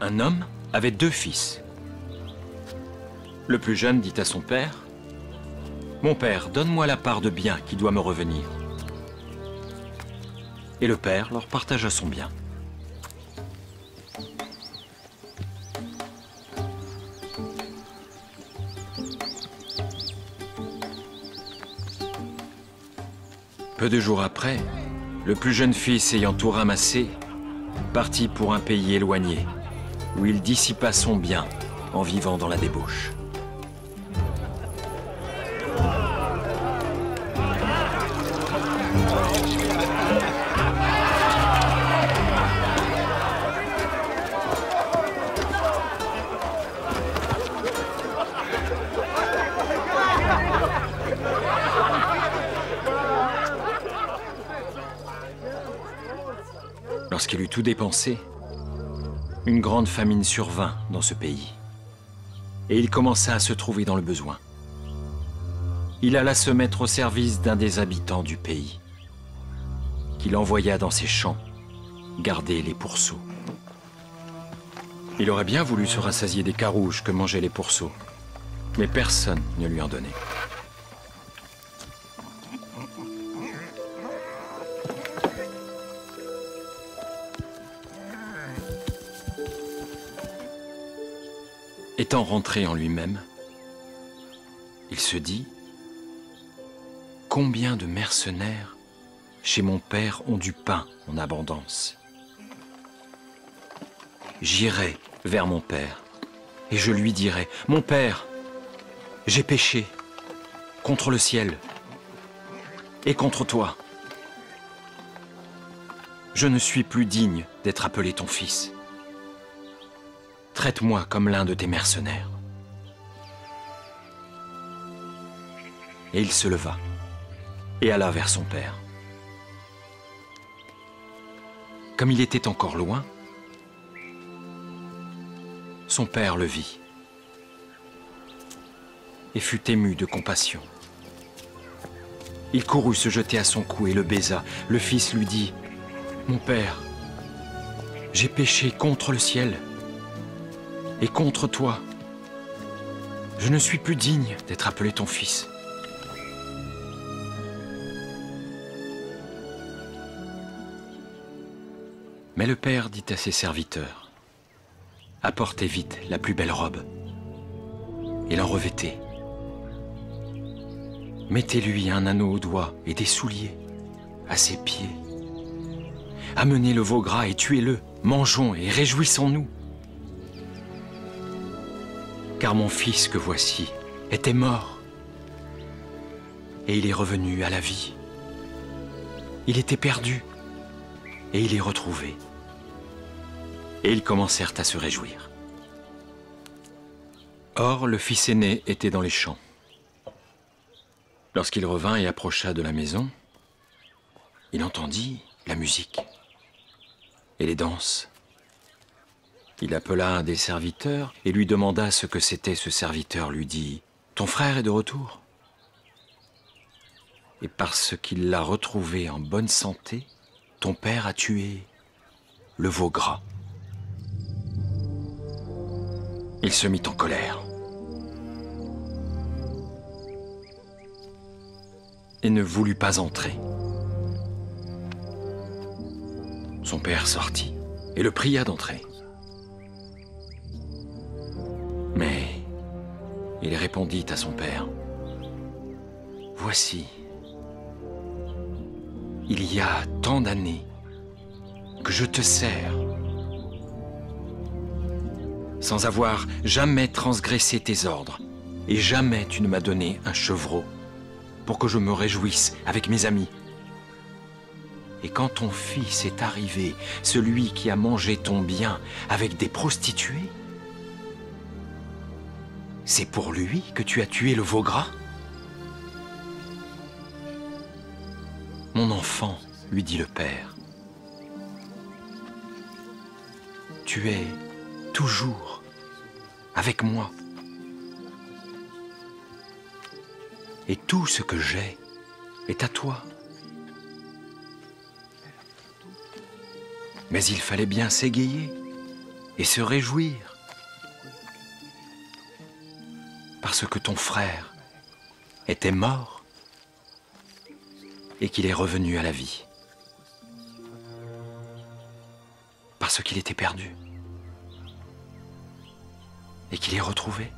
Un homme avait 2 fils. Le plus jeune dit à son père, « Mon père, donne-moi la part de bien qui doit me revenir. » Et le père leur partagea son bien. Peu de jours après, le plus jeune fils ayant tout ramassé, partit pour un pays éloigné, où il dissipa son bien en vivant dans la débauche. Lorsqu'il eut tout dépensé, une grande famine survint dans ce pays, et il commença à se trouver dans le besoin. Il alla se mettre au service d'un des habitants du pays, qu'il envoya dans ses champs garder les pourceaux. Il aurait bien voulu se rassasier des carouges que mangeaient les pourceaux, mais personne ne lui en donnait. Étant rentré en lui-même, il se dit « Combien de mercenaires chez mon père ont du pain en abondance? J'irai vers mon père et je lui dirai « Mon père, j'ai péché contre le ciel et contre toi. Je ne suis plus digne d'être appelé ton fils. Traite-moi comme l'un de tes mercenaires. » Et il se leva et alla vers son père. Comme il était encore loin, son père le vit et fut ému de compassion. Il courut se jeter à son cou et le baisa. Le fils lui dit « Mon père, j'ai péché contre le ciel et contre toi. Je ne suis plus digne d'être appelé ton fils. » Mais le père dit à ses serviteurs, « Apportez vite la plus belle robe et l'en revêtez. Mettez-lui un anneau au doigt et des souliers à ses pieds. Amenez le veau gras et tuez-le. Mangeons et réjouissons-nous. Car mon fils que voici était mort et il est revenu à la vie. Il était perdu et il est retrouvé. » Et ils commencèrent à se réjouir. Or, le fils aîné était dans les champs. Lorsqu'il revint et approcha de la maison, il entendit la musique et les danses. Il appela un des serviteurs et lui demanda ce que c'était. Ce serviteur lui dit « Ton frère est de retour. » Et parce qu'il l'a retrouvé en bonne santé, ton père a tué le veau gras. Il se mit en colère et ne voulut pas entrer. Son père sortit et le pria d'entrer. Mais il répondit à son père, « Voici, il y a tant d'années que je te sers, sans avoir jamais transgressé tes ordres, et jamais tu ne m'as donné un chevreau pour que je me réjouisse avec mes amis. Et quand ton fils est arrivé, celui qui a mangé ton bien avec des prostituées, c'est pour lui que tu as tué le veau gras? » « Mon enfant, lui dit le père, tu es toujours avec moi. Et tout ce que j'ai est à toi. Mais il fallait bien s'égayer et se réjouir parce que ton frère était mort et qu'il est revenu à la vie, parce qu'il était perdu et qu'il est retrouvé.